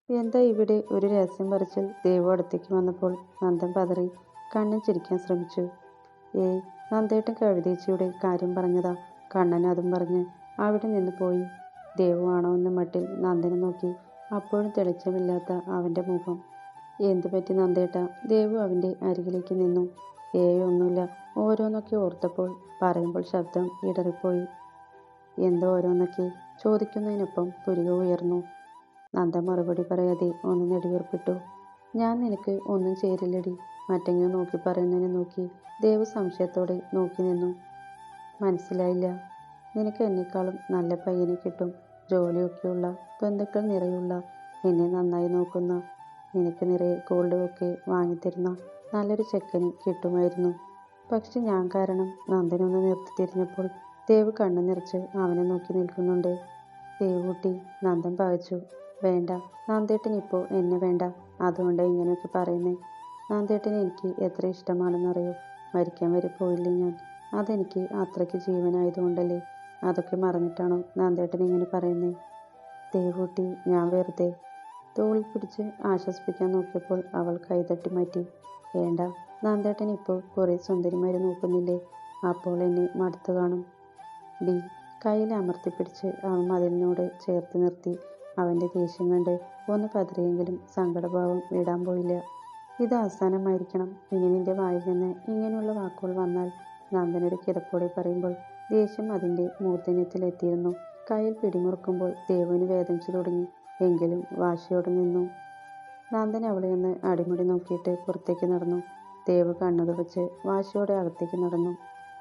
എന്താ ഇവിടെ ഒരു രഹസ്യം പറിച്ചിൽ? ദേവു അടുത്തേക്ക് വന്നപ്പോൾ നന്ദൻ പതറി കണ്ണൻ ചിരിക്കാൻ ശ്രമിച്ചു. ഏയ്, നന്ദേട്ടൻ കവിതേച്ചിയുടെ കാര്യം പറഞ്ഞതാ. കണ്ണൻ അതും പറഞ്ഞ് അവിടെ നിന്ന് പോയി. ദേവു ആണോ എന്ന മട്ടിൽ നന്ദനെ നോക്കി. അപ്പോഴും തെളിച്ചമില്ലാത്ത അവൻ്റെ മുഖം. എന്തു പറ്റി നന്ദേട്ട? ദേവു അവൻ്റെ അരികിലേക്ക് നിന്നു. ഏയ്, ഒന്നുമില്ല. ഓരോന്നൊക്കെ ഓർത്തപ്പോൾ പറയുമ്പോൾ ശബ്ദം ഇടറിപ്പോയി. എന്തോ ഓരോന്നൊക്കെ? ചോദിക്കുന്നതിനൊപ്പം പുരിക ഉയർന്നു. നന്ദൻ മറുപടി പറയാതെ ഒന്ന് നെടുവീർപ്പിട്ടു. ഞാൻ നിനക്ക് ഒന്നും ചേരില്ലടി. മറ്റെങ്കിലും നോക്കി പറയുന്നതിനെ നോക്കി ദേവു സംശയത്തോടെ നോക്കി നിന്നു. മനസ്സിലായില്ല. നിനക്ക് എന്നെക്കാളും നല്ല പയ്യനെ കിട്ടും. ജോലിയൊക്കെയുള്ള, ബന്ധുക്കൾ നിറയുള്ള, എന്നെ നന്നായി നോക്കുന്ന, നിനക്ക് നിറയെ ഗോൾഡ് ഒക്കെ വാങ്ങിത്തരുന്ന നല്ലൊരു ചെക്കനെ കിട്ടുമായിരുന്നു. പക്ഷെ ഞാൻ കാരണം. നന്ദനൊന്ന് നിർത്തി തിരിഞ്ഞപ്പോൾ ദേവു കണ്ണു നിറച്ച് അവനെ നോക്കി നിൽക്കുന്നുണ്ട്. ദേവൂട്ടി, നന്ദൻ പകച്ചു. വേണ്ട, നന്ദേട്ടൻ ഇപ്പോൾ എന്നെ വേണ്ട. അതുകൊണ്ടാണ് ഇങ്ങനെയൊക്കെ പറയുന്നേ. നന്ദേട്ടനെ എനിക്ക് എത്ര ഇഷ്ടമാണെന്നറിയോ? മരിക്കാൻ വരെ പോയില്ലേ ഞാൻ. അതെനിക്ക് അത്രയ്ക്ക് ജീവനായതുകൊണ്ടല്ലേ. അതൊക്കെ മറന്നിട്ടാണോ നന്ദേട്ടൻ ഇങ്ങനെ പറയുന്നേ? ദേവൂട്ടി, ഞാൻ വെറുതെ. തോളിൽ പിടിച്ച് ആശ്വസിപ്പിക്കാൻ നോക്കിയപ്പോൾ അവൾ കൈതട്ടി മാറ്റി. വേണ്ട, നന്ദേട്ടൻ ഇപ്പോൾ കുറേ സുന്ദരിമാരെ നോക്കുന്നില്ലേ? അപ്പോൾ എന്നെ മടുത്തു കാണും. ഡി, കയ്യിൽ അമർത്തിപ്പിടിച്ച് അവൻ മതിലിനോട് ചേർത്ത് നിർത്തി. അവൻ്റെ ദേഷ്യം കണ്ട് ഒന്ന് പതറിയെങ്കിലും സങ്കടഭാവം വിടാൻ പോയില്ല. ഇത് അവസാനമായിരിക്കണം. ഇനി നിന്റെ വായിൽ നിന്ന് ഇങ്ങനെയുള്ള വാക്കുകൾ വന്നാൽ, നന്ദനൊരു കിതപ്പോടെ പറയുമ്പോൾ ദേഷ്യം അതിൻ്റെ മൂർധന്യത്തിലെത്തിയിരുന്നു. കയ്യിൽ പിടിമുറുക്കുമ്പോൾ ദേവുവിന് വേദനിച്ചു തുടങ്ങി. എങ്കിലും വാശിയോടെ നിന്നു. നന്ദൻ അവളെ ഒന്ന് അടിമുടി നോക്കിയിട്ട് പുറത്തേക്ക് നടന്നു. ദേവു കണ്ണു തുടച്ച് വാശിയോടെ അകത്തേക്ക് നടന്നു.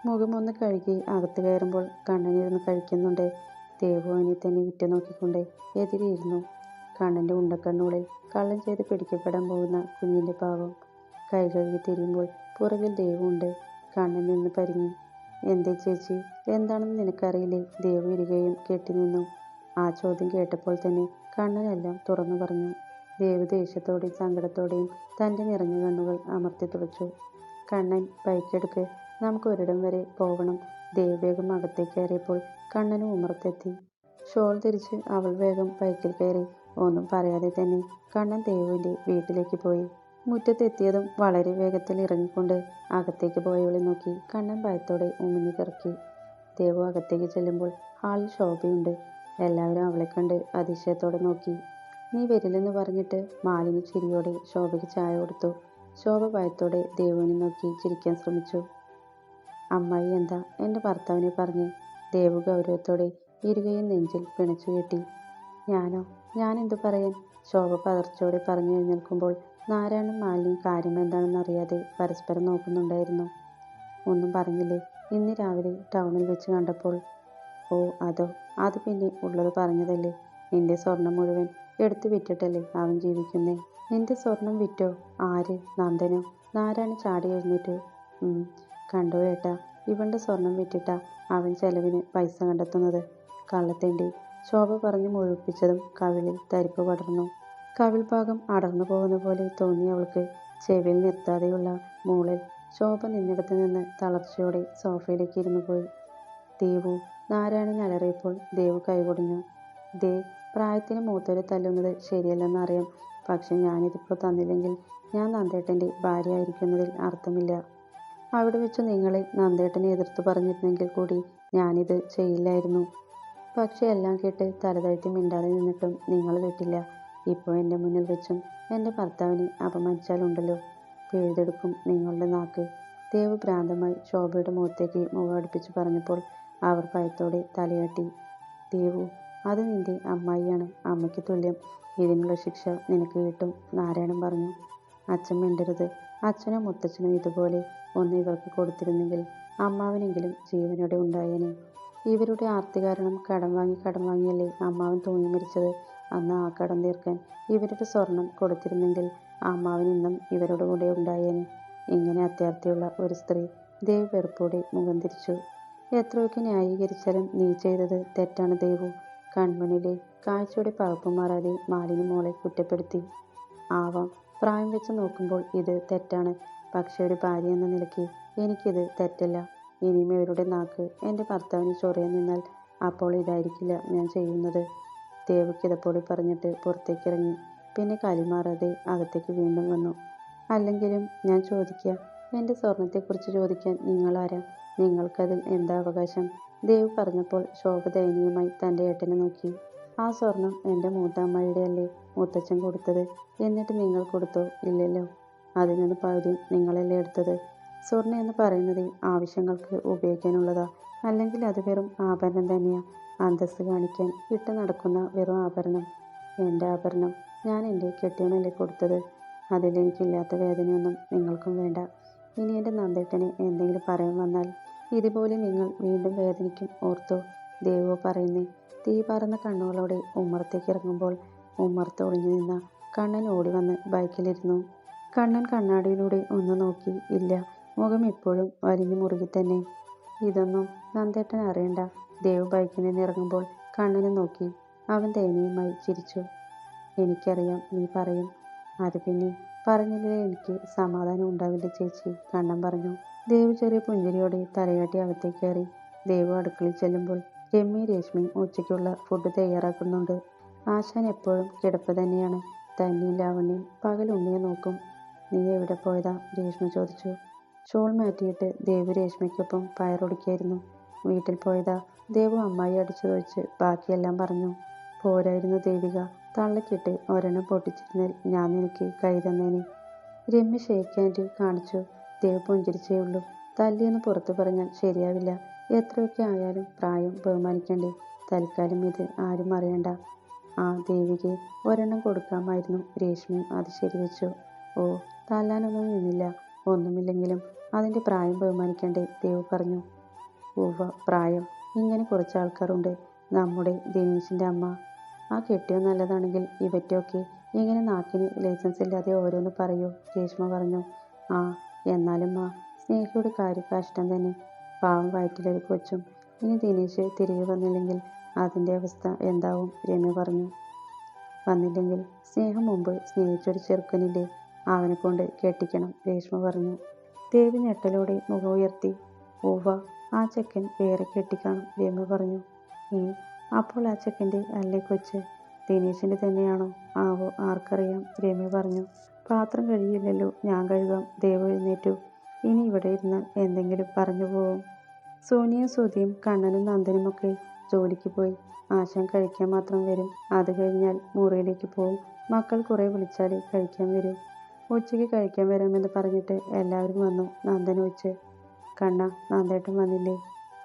മുഖമൊന്ന് കഴുകി അകത്ത് കയറുമ്പോൾ കണ്ണനിരുന്ന് കഴിക്കുന്നുണ്ട്. ദേവു അവനെ തന്നെ വിറ്റു നോക്കിക്കൊണ്ട് എതിരെയിരുന്നു. കണ്ണൻ്റെ ഉണ്ടക്കണ്ണുകളിൽ കള്ളം ചെയ്ത് പിടിക്കപ്പെടാൻ പോകുന്ന കുഞ്ഞിൻ്റെ പാവം. കൈ കഴുകി തിരിയുമ്പോൾ പുറകിൽ ദേവു ഉണ്ട്. കണ്ണൻ നിന്ന് പരിങ്ങി. എന്തേ ചേച്ചി, എന്താണെന്ന് നിനക്കറിയില്ലേ? ദേവു ഇരികയും കെട്ടി നിന്നു. ആ ചോദ്യം കേട്ടപ്പോൾ തന്നെ കണ്ണനെല്ലാം തുറന്നു പറഞ്ഞു. ദേവു ദേഷ്യത്തോടെയും സങ്കടത്തോടെയും തൻ്റെ നിറഞ്ഞ കണ്ണുകൾ അമർത്തി തുടച്ചു. കണ്ണൻ, ബൈക്കെടുക്ക്, നമുക്ക് ഒരിടം വരെ പോകണം. ദേവ് വേഗം അകത്തേക്ക് കയറിയപ്പോൾ കണ്ണനും ഉമ്മറത്തെത്തി. ഷോൾ തിരിച്ച് അവൾ വേഗം ബൈക്കിൽ കയറി. ഒന്നും പറയാതെ തന്നെ കണ്ണൻ ദേവുവിൻ്റെ വീട്ടിലേക്ക് പോയി. മുറ്റത്തെത്തിയതും വളരെ വേഗത്തിൽ ഇറങ്ങിക്കൊണ്ട് അകത്തേക്ക് പോയവളെ നോക്കി കണ്ണൻ ഭയത്തോടെ ഉമിഞ്ഞു കിറക്കി. ദേവു അകത്തേക്ക് ചെല്ലുമ്പോൾ ഹാളിൽ ശോഭയുണ്ട്. എല്ലാവരും അവളെ കണ്ട് അതിശയത്തോടെ നോക്കി. നീ വരില്ലെന്ന് പറഞ്ഞിട്ട് മാലിനി ചിരിയോടെ ശോഭയ്ക്ക് ചായ കൊടുത്തു. ശോഭ ഭയത്തോടെ ദേവുവിനെ നോക്കി ചിരിക്കാൻ ശ്രമിച്ചു. അമ്മായി എന്താ എൻ്റെ ഭർത്താവിനെ പറഞ്ഞ്? ദേവു ഗൗരവത്തോടെ ഇരുകയും നെഞ്ചിൽ പിണച്ചു കെട്ടി. ഞാനെന്തു പറയാൻ? ശോഭ പതർച്ചയോടെ പറഞ്ഞു എഴുന്നേൽക്കുമ്പോൾ നാരായണൻ മാലിന്യം കാര്യം എന്താണെന്ന് അറിയാതെ പരസ്പരം നോക്കുന്നുണ്ടായിരുന്നു. ഒന്നും പറഞ്ഞില്ലേ? ഇന്ന് രാവിലെ ടൗണിൽ വെച്ച് കണ്ടപ്പോൾ. ഓ അതോ? അത് പിന്നെ ഉള്ളത് പറഞ്ഞതല്ലേ. നിന്റെ സ്വർണം മുഴുവൻ എടുത്തു വിറ്റിട്ടല്ലേ അവൻ ജീവിക്കുന്നേ. നിന്റെ സ്വർണം വിറ്റോ? ആര്? നന്ദനോ? നാരായണൻ ചാടി എഴുന്നേറ്റു. കണ്ടോ ഏട്ടാ, ഇവളുടെ സ്വർണം വിറ്റിട്ടാ അവൻ ചെലവിന് പൈസ കണ്ടെത്തുന്നത്. കള്ളത്തേണ്ടി. ശോഭ പറഞ്ഞ് മുഴുപ്പിച്ചതും കവിളിൽ തരിപ്പ് പടർന്നു. കവിൾ ഭാഗം അടർന്നു പോകുന്ന പോലെ തോന്നി അവൾക്ക്. ചെവിയിൽ നിർത്താതെയുള്ള മൂളൽ. ശോഭ നിന്നിടത്ത് നിന്ന് തളർച്ചയോടെ സോഫയിലേക്ക് ഇരുന്നു പോയി. ദേവു, നാരായണൻ അലറിയപ്പോൾ ദേവു കൈകൊടിഞ്ഞു. ദേ, പ്രായത്തിന് മൂത്തവരെ തല്ലുന്നത് ശരിയല്ലെന്നറിയാം. പക്ഷെ ഞാനിതിപ്പോൾ തന്നില്ലെങ്കിൽ ഞാൻ നന്ദേട്ടൻ്റെ ഭാര്യ ആയിരിക്കുന്നതിൽ അർത്ഥമില്ല. അവിടെ വെച്ച് നിങ്ങളെ നന്ദേട്ടനെ എതിർത്ത് പറഞ്ഞിരുന്നെങ്കിൽ കൂടി ഞാനിത് ചെയ്യില്ലായിരുന്നു. പക്ഷെ എല്ലാം കേട്ട് തലതാഴ്ത്തി മിണ്ടാതെ നിന്നിട്ടും നിങ്ങൾ വിട്ടില്ല. ഇപ്പോൾ എൻ്റെ മുന്നിൽ വെച്ചും എൻ്റെ ഭർത്താവിനെ അപമാനിച്ചാലുണ്ടല്ലോ, പിഴുതെടുക്കും നിങ്ങളുടെ നാക്ക്. ദേവു ഭ്രാന്തമായി ശോഭയുടെ മുഖത്തേക്ക് മുഖം അടുപ്പിച്ച് പറഞ്ഞപ്പോൾ അവർ ഭയത്തോടെ തലയാട്ടി. ദേവു, അത് നിന്റെ അമ്മായിയാണ്, അമ്മയ്ക്ക് തുല്യം. ഇതിനുള്ള ശിക്ഷ നിനക്ക് കിട്ടും, നാരായണൻ പറഞ്ഞു. അച്ഛൻ മിണ്ടരുത്. അച്ഛനും മുത്തച്ഛനും ഇതുപോലെ ഒന്ന് ഇവർക്ക് കൊടുത്തിരുന്നെങ്കിൽ അമ്മാവനെങ്കിലും ജീവനോടെ ഉണ്ടായേനെ. ഇവരുടെ ആർത്തി കാരണം കടം വാങ്ങിയല്ലേ അമ്മാവൻ തൂങ്ങി മരിച്ചത്. അന്ന് ആ കടം തീർക്കാൻ ഇവരുടെ സ്വർണം കൊടുത്തിരുന്നെങ്കിൽ അമ്മാവൻ ഇന്നും ഇവരുടെ കൂടെ ഉണ്ടായേനെ. ഇങ്ങനെ അത്യാർത്തിയുള്ള ഒരു സ്ത്രീ. ദേവ് വെറുപ്പോടെ മുഖം തിരിച്ചു. എത്രയൊക്കെ ന്യായീകരിച്ചാലും നീ ചെയ്തത് തെറ്റാണ് ദേവു. കൺമുന്നിലെ കാഴ്ചയുടെ പകപ്പ് മാറാതെ മാലിനി മോളെ കുറ്റപ്പെടുത്തി. ആവാം, പ്രായം വെച്ച് നോക്കുമ്പോൾ ഇത് തെറ്റാണ്. പക്ഷെ ഒരു ഭാര്യ എന്ന നിലയ്ക്ക് എനിക്കിത് തെറ്റല്ല. ഇനിയും ഇവരുടെ നാക്ക് എൻ്റെ ഭർത്താവിന് ചൊറിയാൻ നിന്നാൽ അപ്പോൾ ഇതായിരിക്കില്ല ഞാൻ ചെയ്യുന്നത്. ദേവ് കിതപ്പോടെ പറഞ്ഞിട്ട് പുറത്തേക്കിറങ്ങി. പിന്നെ കലിമാറാതെ അകത്തേക്ക് വീണ്ടും വന്നു. അല്ലെങ്കിലും ഞാൻ ചോദിക്കാം, എൻ്റെ സ്വർണത്തെക്കുറിച്ച് ചോദിക്കാൻ നിങ്ങളാരാ? നിങ്ങൾക്കതിൽ എന്താ അവകാശം? ദേവ് പറഞ്ഞപ്പോൾ ശോഭ ദയനീയമായി തൻ്റെ ഏട്ടനെ നോക്കി. ആ സ്വർണം എൻ്റെ മൂത്ത അമ്മായിയുടെ അല്ലേ മുത്തച്ഛൻ കൊടുത്തത്? എന്നിട്ട് നിങ്ങൾ കൊടുത്തോ? ഇല്ലല്ലോ. അതിൽ നിന്ന് പകുതിയും നിങ്ങളല്ലേ എടുത്തത്? സ്വർണ്ണം എന്ന് പറയുന്നത് ആവശ്യങ്ങൾക്ക് ഉപയോഗിക്കാനുള്ളതാ, അല്ലെങ്കിൽ അത് വെറും ആഭരണം തന്നെയാ. അന്തസ്സ് കാണിക്കാൻ ഇട്ട് നടക്കുന്ന വെറും ആഭരണം. എൻ്റെ ആഭരണം ഞാൻ എൻ്റെ കെട്ടിയവനല്ലേ കൊടുത്തത്. അതിലെനിക്കില്ലാത്ത വേദനയൊന്നും നിങ്ങൾക്കും വേണ്ട. ഇനി എൻ്റെ നന്ദേട്ടനെ എന്തെങ്കിലും പറയാൻ വന്നാൽ ഇതുപോലെ നിങ്ങൾ വീണ്ടും വേദനിക്കും, ഓർത്തോ. ദേവോ പറയുന്നേ. തീ പറന്ന കണ്ണുകളോടെ ഉമ്മറത്തേക്ക് ഇറങ്ങുമ്പോൾ ഉമ്മറത്ത് ഒളിഞ്ഞു നിന്ന കണ്ണൻ ഓടി വന്ന് ബൈക്കിലിരുന്നു. കണ്ണൻ കണ്ണാടിയിലൂടെ ഒന്ന് നോക്കി. ഇല്ല, മുഖം ഇപ്പോഴും വലിഞ്ഞു മുറുകി തന്നെ. ഇതൊന്നും നന്ദേട്ടൻ അറിയണ്ട. ദേവ് ബൈക്കിൽ നിന്ന് ഇറങ്ങുമ്പോൾ കണ്ണനെ നോക്കി. അവൻ ദയനീയമായി ചിരിച്ചു. എനിക്കറിയാം നീ പറയും. അത് പിന്നെ പറഞ്ഞില്ലേ എനിക്ക് സമാധാനം ഉണ്ടാവില്ല ചേച്ചി, കണ്ണൻ പറഞ്ഞു. ദേവ് ചെറിയ പുഞ്ചിരിയോടെ തലയാട്ടി അകത്തേക്ക് കയറി. ദേവ് അടുക്കളയിൽ ചെല്ലുമ്പോൾ രമ്യ രേഷ്മയും ഉച്ചയ്ക്കുള്ള ഫുഡ് തയ്യാറാക്കുന്നുണ്ട്. ആശാൻ എപ്പോഴും കിടപ്പ് തന്നെയാണ്. തന്നെയും ലാവണ്യം പകൽ ഉണ്ണിയെ നോക്കും. നീ എവിടെ പോയതാ? രേഷ്മ ചോദിച്ചു. ഷോൾ മാറ്റിയിട്ട് ദേവ് രേഷ്മയ്ക്കൊപ്പം പയറൊടിക്കായിരുന്നു. വീട്ടിൽ പോയതാ. ദേവ് അമ്മായി അടിച്ചതൊഴിച്ച് ബാക്കിയെല്ലാം പറഞ്ഞു. പോരായിരുന്നു ദേവിക, തള്ളക്കിട്ട് ഒരെണ്ണം പൊട്ടിച്ചിരുന്നാൽ ഞാൻ നിനക്ക് കൈ തന്നേനെ. രമ്യ ഷേക്ക് ഹാൻഡ് കാണിച്ചു. ദേവ് പുഞ്ചിരിച്ചേ ഉള്ളൂ. തല്ലിയെന്ന് പുറത്തു പറഞ്ഞാൽ ശരിയാവില്ല. എത്രയൊക്കെ ആയാലും പ്രായം ബഹുമാനിക്കണ്ടേ. തൽക്കാലം ഇത് ആരും അറിയണ്ട. ആ ദേവിക്ക് ഒരെണ്ണം കൊടുക്കാമായിരുന്നു. രേഷ്മയും അത് ശരിവെച്ചു. ഓ, തല്ലാനൊന്നും നിന്നില്ല. ഒന്നുമില്ലെങ്കിലും അതിൻ്റെ പ്രായം ബഹുമാനിക്കണ്ടേ, ദേവ് പറഞ്ഞു. ഉവ്വ, പ്രായം. ഇങ്ങനെ കുറച്ച് ആൾക്കാരുണ്ട്. നമ്മുടെ ദിനേശിൻ്റെ അമ്മ. ആ കെട്ടിയോ നല്ലതാണെങ്കിൽ ഇവറ്റൊക്കെ ഇങ്ങനെ നാക്കിന് ലൈസൻസ് ഇല്ലാതെ ഓരോന്ന് പറയൂ, രേഷ്മ പറഞ്ഞു. ആ, എന്നാലും സ്നേഹയുടെ കാര്യം കഷ്ടം തന്നെ. പാവം വയറ്റിലൊരു കൊച്ചും. ഇനി ദിനേശ് തിരികെ വന്നില്ലെങ്കിൽ അതിൻ്റെ അവസ്ഥ എന്താവും, രമ്യ പറഞ്ഞു. വന്നില്ലെങ്കിൽ സ്നേഹം മുമ്പ് സ്നേഹിച്ചൊരു ചെറുക്കനില്ലേ, അവനെ കൊണ്ട് കെട്ടിക്കണം, രേഷ്മ പറഞ്ഞു. ദേവി ഞെട്ടലോടെ മുഖം ഉയർത്തി. ഉവ്വ, ആ ചെക്കൻ വേറെ കെട്ടിക്കാണും, രമ്യ പറഞ്ഞു. അപ്പോൾ ആ ചെക്കൻ്റെ അല്ലേ കൊച്ച്? ദിനേശിൻ്റെ തന്നെയാണോ ആവോ, ആർക്കറിയാം, രമ്യ പറഞ്ഞു. പാത്രം കഴിയില്ലല്ലോ, ഞാൻ കഴുകാം, ദേവ് എഴുന്നേറ്റു. ഇനി ഇവിടെ ഇരുന്ന് എന്തെങ്കിലും പറഞ്ഞു പോവും. സോനിയും സുധിയും കണ്ണനും നന്ദനുമൊക്കെ ജോലിക്ക് പോയി. ആശാൻ കഴിക്കാൻ മാത്രം വരും. അത് കഴിഞ്ഞാൽ മുറിയിലേക്ക് പോവും. മക്കൾ കുറെ വിളിച്ചാൽ കഴിക്കാൻ വരും. ഉച്ചയ്ക്ക് കഴിക്കാൻ വരാമെന്ന് പറഞ്ഞിട്ട് എല്ലാവരും വന്നു. നന്ദൻ വെച്ച്. കണ്ണ, നന്ദേട്ടൻ വന്നില്ലേ?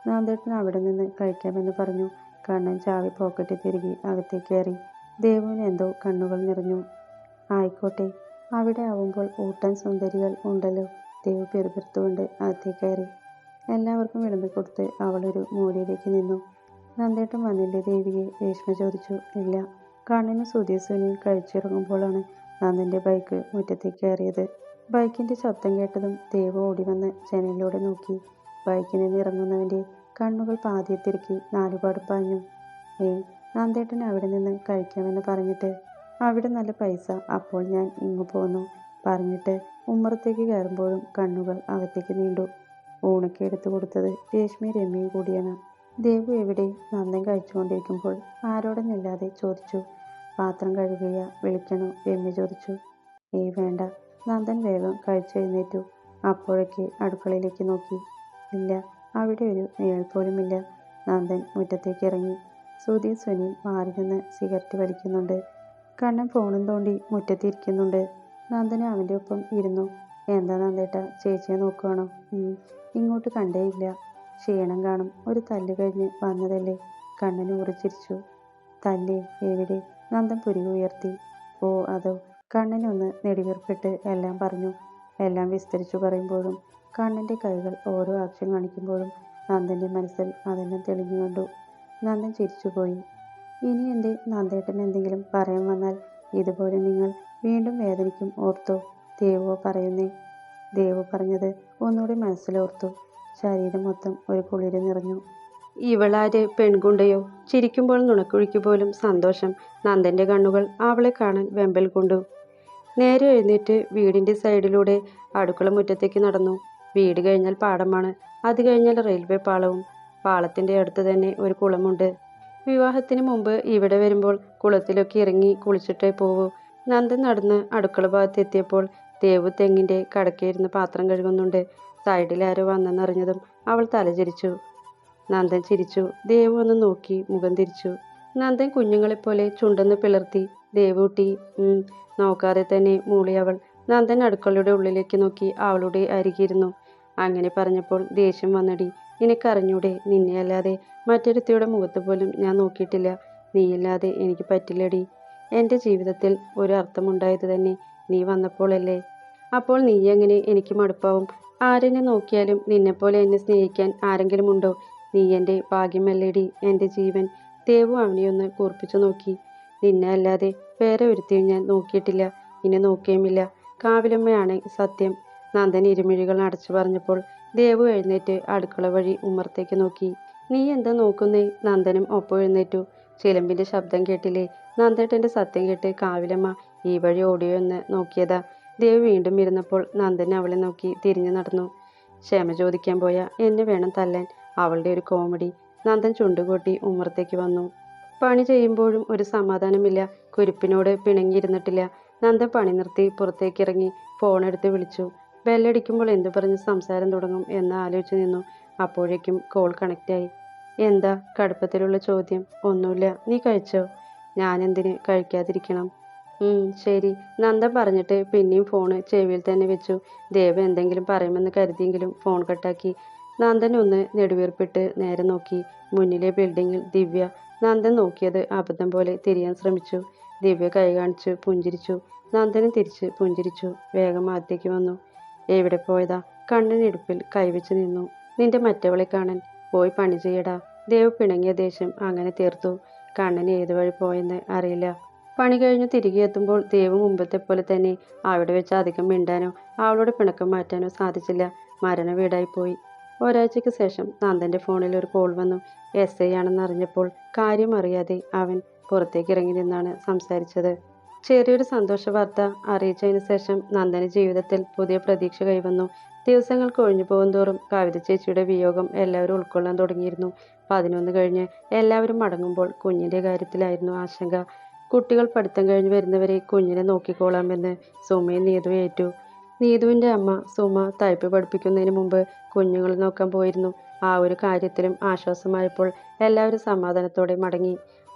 നന്ദേട്ടൻ അവിടെ നിന്ന് കഴിക്കാമെന്ന് പറഞ്ഞു. കണ്ണൻ ചാവി പോക്കറ്റിൽ തിരികെ അകത്തേക്ക് കയറി. ദേവുവിന് എന്തോ കണ്ണുകൾ നിറഞ്ഞു. ആയിക്കോട്ടെ, അവിടെ ആവുമ്പോൾ ഊട്ടാൻ സുന്ദരികൾ ഉണ്ടല്ലോ, ദേവ് പിറുപിറുത്തുകൊണ്ട് അകത്തേക്ക് കയറി. എല്ലാവർക്കും വിളമ്പിക്കൊടുത്ത് അവളൊരു മൂലയിലേക്ക് നിന്നു. നന്ദേട്ടൻ വന്നില്ലേ ദേവിയെ, രേഷ്മ ചോദിച്ചു. ഇല്ല. കണ്ണനും സുധീസുനിയും കഴിച്ചിറങ്ങുമ്പോഴാണ് നന്ദൻ്റെ ബൈക്ക് മുറ്റത്തേക്ക് കയറിയത്. ബൈക്കിൻ്റെ ശബ്ദം കേട്ടതും ദേവ് ഓടി വന്ന് ജനലിലൂടെ നോക്കി. ബൈക്കിൽ നിന്ന് ഇറങ്ങുന്നവൻ്റെ കണ്ണുകൾ പാതിയെ തിരുക്കി നാലുപാട് പാഞ്ഞു. നന്ദേട്ടൻ അവിടെ നിന്ന് കഴിക്കാമെന്ന് പറഞ്ഞിട്ട് അവിടെ നല്ല പൈസ, അപ്പോൾ ഞാൻ ഇങ്ങു പോന്നു പറഞ്ഞിട്ട് ഉമ്മറത്തേക്ക് കയറുമ്പോഴും കണ്ണുകൾ അകത്തേക്ക് നീണ്ടു. ഊണൊക്കെ എടുത്തു കൊടുത്തത് രേഷ്മയും രമ്യയും കൂടിയാണ്. ദേവു എവിടെ? നന്ദൻ കഴിച്ചുകൊണ്ടിരിക്കുമ്പോൾ ആരോടെന്നില്ലാതെ ചോദിച്ചു. പാത്രം കഴുകുകയാ, വിളിക്കണോ, രമ്യ ചോദിച്ചു. വേണ്ട. നന്ദൻ വേഗം കഴിച്ചെഴുന്നേറ്റു. അപ്പോഴേക്ക് അടുക്കളയിലേക്ക് നോക്കി. ഇല്ല, അവിടെ ഒരു നിഴൽ പോലുമില്ല. നന്ദൻ മുറ്റത്തേക്ക് ഇറങ്ങി. സുധീർ സുനിയും മാറി നിന്ന് സിഗരറ്റ് വലിക്കുന്നുണ്ട്. കണ്ണൻ ഫോണും തോണ്ടി മുറ്റത്തിരിക്കുന്നുണ്ട്. നന്ദന് അവൻ്റെ ഒപ്പം ഇരുന്നു. എന്താ നന്ദേട്ട, ചേച്ചിയെ നോക്കുകയാണോ? ഇങ്ങോട്ട് കണ്ടേയില്ല. ക്ഷീണം കാണും. ഒരു തല്ല് കഴിഞ്ഞ് വന്നതല്ലേ, കണ്ണൻ ഉറച്ചിരിച്ചു. തല്ലേ? എവിടെ? നന്ദൻ പുരിക ഉയർത്തി. ഓ അതോ. കണ്ണൻ ഒന്ന് നെടുവീർപ്പിട്ട് എല്ലാം പറഞ്ഞു. എല്ലാം വിസ്തരിച്ചു പറയുമ്പോഴും കണ്ണൻ്റെ കൈകൾ ഓരോ ആക്ഷൻ കാണിക്കുമ്പോഴും നന്ദൻ്റെ മനസ്സിൽ അതെല്ലാം തെളിഞ്ഞു കണ്ടു. നന്ദൻ ചിരിച്ചുപോയി. ഇനി എൻ്റെ നന്ദേട്ടൻ എന്തെങ്കിലും പറയാൻ വന്നാൽ ഇതുപോലെ നിങ്ങൾ വീണ്ടും വേദനിക്കും, ഓർത്തോ, ദേവോ പറയുന്നേ. ദേവ് പറഞ്ഞത് ഒന്നുകൂടി മനസ്സിലോർത്തു. ശരീരം മൊത്തം ഒരു കുളിര് നിറഞ്ഞു. ഇവളാര് പെൺകുണ്ടയോ? ചിരിക്കുമ്പോൾ നുണക്കുഴിക്ക് പോലും സന്തോഷം. നന്ദൻ്റെ കണ്ണുകൾ അവളെ കാണാൻ വെമ്പൽ കൊണ്ടു. നേരെ എഴുന്നേറ്റ് വീടിൻ്റെ സൈഡിലൂടെ അടുക്കള മുറ്റത്തേക്ക് നടന്നു. വീട് കഴിഞ്ഞാൽ പാടമാണ്. അത് കഴിഞ്ഞാൽ റെയിൽവേ പാളവും. പാളത്തിൻ്റെ അടുത്ത് തന്നെ ഒരു കുളമുണ്ട്. വിവാഹത്തിന് മുമ്പ് ഇവിടെ വരുമ്പോൾ കുളത്തിലൊക്കെ ഇറങ്ങി കുളിച്ചിട്ടേ പോവൂ. നന്ദൻ നടന്ന് അടുക്കള ഭാഗത്തെത്തിയപ്പോൾ ദേവു തെങ്ങിൻ്റെ കടക്കയിരുന്ന് പാത്രം കഴുകുന്നുണ്ട്. സൈഡിൽ ആരോ വന്നെന്നറിഞ്ഞതും അവൾ തലചിരിച്ചു. നന്ദൻ ചിരിച്ചു. ദേവു ഒന്ന് നോക്കി മുഖം തിരിച്ചു. നന്ദൻ കുഞ്ഞുങ്ങളെപ്പോലെ ചുണ്ടൊന്ന് പിളർത്തി. ദേവൂട്ടി നോക്കാതെ തന്നെ മൂളി അവൾ. നന്ദൻ അടുക്കളയുടെ ഉള്ളിലേക്ക് നോക്കി അവളുടെ അരികിരുന്നു. അങ്ങനെ പറഞ്ഞപ്പോൾ ദേഷ്യം വന്നടി. നിനക്കറിഞ്ഞൂടെ, നിന്നെയല്ലാതെ മറ്റൊരുത്തിയുടെ മുഖത്ത് പോലും ഞാൻ നോക്കിയിട്ടില്ല. നീയില്ലാതെ എനിക്ക് പറ്റില്ലടി. എൻ്റെ ജീവിതത്തിൽ ഒരു അർത്ഥമുണ്ടായത് തന്നെ നീ വന്നപ്പോഴല്ലേ. അപ്പോൾ നീ എങ്ങനെ എനിക്ക് മടുപ്പാവും? ആരെന്നെ നോക്കിയാലും നിന്നെപ്പോലെ എന്നെ സ്നേഹിക്കാൻ ആരെങ്കിലും ഉണ്ടോ? നീ എൻ്റെ ഭാഗ്യമല്ലേടി, എൻ്റെ ജീവൻ. ദേവു അവനെയൊന്ന് കൂർപ്പിച്ചു നോക്കി. നിന്നെ അല്ലാതെ വേറെ ഒരുത്തിയും ഞാൻ നോക്കിയിട്ടില്ല, ഇനി നോക്കിയുമില്ല. കാവിലമ്മയാണ് സത്യം. നന്ദൻ ഇരുമിഴികൾ അടച്ചു പറഞ്ഞപ്പോൾ ദേവു എഴുന്നേറ്റ് അടുക്കള വഴി ഉമ്മറത്തേക്ക് നോക്കി. നീ എന്താ നോക്കുന്നേ? നന്ദനും ഒപ്പം എഴുന്നേറ്റു. ചിലമ്പിൻ്റെ ശബ്ദം കേട്ടില്ലേ? നന്ദേട്ടൻ്റെ സത്യം കേട്ട് കാവിലമ്മ ഈ വഴി ഓടിയോ എന്ന് നോക്കിയതാ. ദേവ് വീണ്ടും ഇരുന്നപ്പോൾ നന്ദൻ അവളെ നോക്കി തിരിഞ്ഞു നടന്നു. ക്ഷമ ചോദിക്കാൻ പോയ എന്നെ വേണം തല്ലാൻ. അവളുടെ ഒരു കോമഡി. നന്ദൻ ചുണ്ടുകൊട്ടി ഉമ്മറത്തേക്ക് വന്നു. പണി ചെയ്യുമ്പോഴും ഒരു സമാധാനമില്ല. കുരുപ്പിനോട് പിണങ്ങിയിരുന്നിട്ടില്ല. നന്ദൻ പണി നിർത്തി പുറത്തേക്കിറങ്ങി ഫോണെടുത്ത് വിളിച്ചു. ബെല്ലടിക്കുമ്പോൾ എന്തു പറഞ്ഞ് സംസാരം തുടങ്ങും എന്ന് ആലോചിച്ച് നിന്നു. അപ്പോഴേക്കും കോൾ കണക്റ്റായി. എന്താ കടുപ്പത്തിലുള്ള ചോദ്യം? ഒന്നുമില്ല. നീ കഴിച്ചോ? ഞാനെന്തിന് കഴിക്കാതിരിക്കണം? ശരി. നന്ദൻ പറഞ്ഞിട്ട് പിന്നെയും ഫോണ് ചെവിയിൽ തന്നെ വെച്ചു. ദേവ് എന്തെങ്കിലും പറയുമെന്ന് കരുതിയെങ്കിലും ഫോൺ കട്ടാക്കി. നന്ദൻ ഒന്ന് നെടുവീർപ്പിട്ട് നേരെ നോക്കി. മുന്നിലെ ബിൽഡിങ്ങിൽ ദിവ്യ. നന്ദൻ നോക്കിയത് അബദ്ധം പോലെ തിരിയാൻ ശ്രമിച്ചു. ദിവ്യ കൈ കാണിച്ചു പുഞ്ചിരിച്ചു. നന്ദനും തിരിച്ച് പുഞ്ചിരിച്ചു. വേഗം അകത്തേക്ക് വന്നു. എവിടെ പോയതാ? കണ്ണനിടുപ്പിൽ കൈവച്ച് നിന്നു. നിന്റെ മറ്റവളെ കാണാൻ. പോയി പണി ചെയ്യടാ. ദേവ് പിണങ്ങിയ ദേഷ്യം അങ്ങനെ തീർത്തു. കണ്ണൻ ഏതു വഴി പോയെന്ന് അറിയില്ല. പണി കഴിഞ്ഞു തിരികെ എത്തുമ്പോൾ ദേവ് മുമ്പത്തെ പോലെ തന്നെ. അവിടെ വെച്ച് അധികം മിണ്ടാനോ അവളുടെ പിണക്കം മാറ്റാനോ സാധിച്ചില്ല. മരണ വീടായിപ്പോയി. ഒരാഴ്ചയ്ക്ക് ശേഷം നന്ദൻ്റെ ഫോണിൽ ഒരു കോൾ വന്നു. SI ആണെന്ന് അറിഞ്ഞപ്പോൾ കാര്യം അറിയാതെ അവൻ പുറത്തേക്ക് ഇറങ്ങി നിന്നാണ് സംസാരിച്ചത്. ചെറിയൊരു സന്തോഷ വാർത്ത അറിയിച്ചതിന് ശേഷം നന്ദൻ്റെ ജീവിതത്തിൽ പുതിയ പ്രതീക്ഷ കൈവന്നു. ദിവസങ്ങൾ കൊഴിഞ്ഞു പോകുന്തോറും കവിത ചേച്ചിയുടെ വിയോഗം എല്ലാവരും ഉൾക്കൊള്ളാൻ തുടങ്ങിയിരുന്നു. 11 കഴിഞ്ഞ് എല്ലാവരും മടങ്ങുമ്പോൾ കുഞ്ഞിൻ്റെ കാര്യത്തിലായിരുന്നു ആശങ്ക. കുട്ടികൾ പഠിത്തം കഴിഞ്ഞ് വരുന്നവരെ കുഞ്ഞിനെ നോക്കിക്കോളാമെന്ന് സുമയും നീതു ഏറ്റു. നീതുവിൻ്റെ അമ്മ സുമ തയ്പ്പ് പഠിപ്പിക്കുന്നതിന് മുമ്പ് കുഞ്ഞുങ്ങളെ നോക്കാൻ പോയിരുന്നു. ആ ഒരു കാര്യത്തിലും ആശ്വാസമായപ്പോൾ എല്ലാവരും സമാധാനത്തോടെ മടങ്ങി.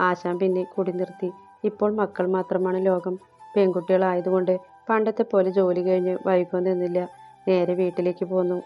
ആശാൻ പിന്നെ കുടി നിർത്തി. ഇപ്പോൾ മക്കൾ മാത്രമാണ് ലോകം. പെൺകുട്ടികളായതുകൊണ്ട് പണ്ടത്തെ പോലെ ജോലി കഴിഞ്ഞ് വൈകുമെന്നില്ല. നേരെ വീട്ടിലേക്ക് പോന്നു.